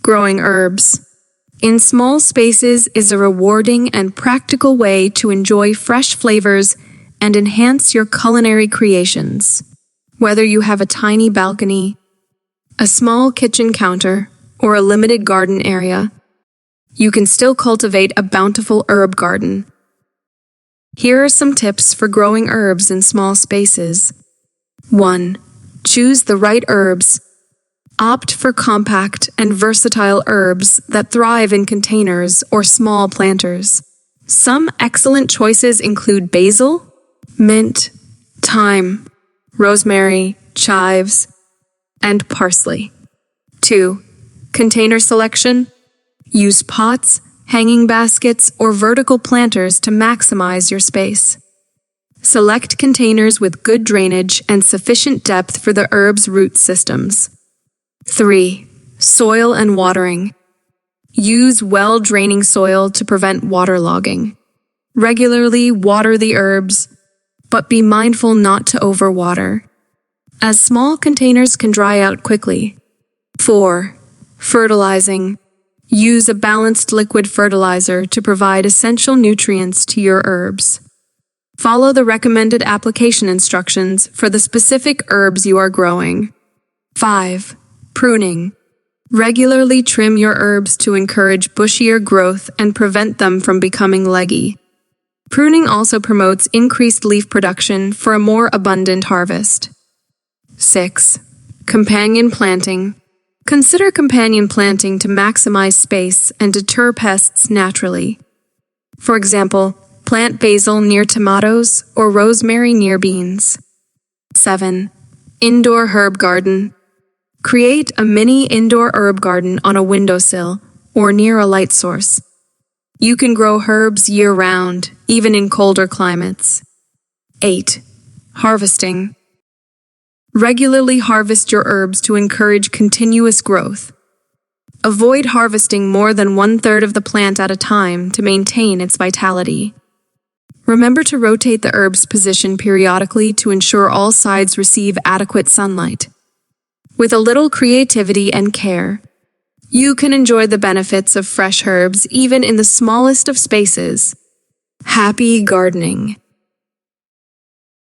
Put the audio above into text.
Growing herbs in small spaces is a rewarding and practical way to enjoy fresh flavors and enhance your culinary creations. Whether you have a tiny balcony, a small kitchen counter, or a limited garden area, you can still cultivate a bountiful herb garden. Here are some tips for growing herbs in small spaces. 1. Choose the right herbs. Opt for compact and versatile herbs that thrive in containers or small planters. Some excellent choices include basil, mint, thyme, rosemary, chives, and parsley. 2. Container selection. Use pots, hanging baskets, or vertical planters to maximize your space. Select containers with good drainage and sufficient depth for the herb's root systems. 3. Soil and watering. Use well-draining soil to prevent waterlogging. Regularly water the herbs, but be mindful not to overwater, as small containers can dry out quickly. 4. Fertilizing. Use a balanced liquid fertilizer to provide essential nutrients to your herbs. Follow the recommended application instructions for the specific herbs you are growing. 5. Pruning. Regularly trim your herbs to encourage bushier growth and prevent them from becoming leggy. Pruning also promotes increased leaf production for a more abundant harvest. 6. Companion planting. Consider companion planting to maximize space and deter pests naturally. For example, plant basil near tomatoes or rosemary near beans. 7. Indoor herb garden. Create a mini indoor herb garden on a windowsill or near a light source. You can grow herbs year-round, even in colder climates. 8. Harvesting. Regularly harvest your herbs to encourage continuous growth. Avoid harvesting more than 1/3 of the plant at a time to maintain its vitality. Remember to rotate the herb's position periodically to ensure all sides receive adequate sunlight. With a little creativity and care, you can enjoy the benefits of fresh herbs even in the smallest of spaces. Happy gardening!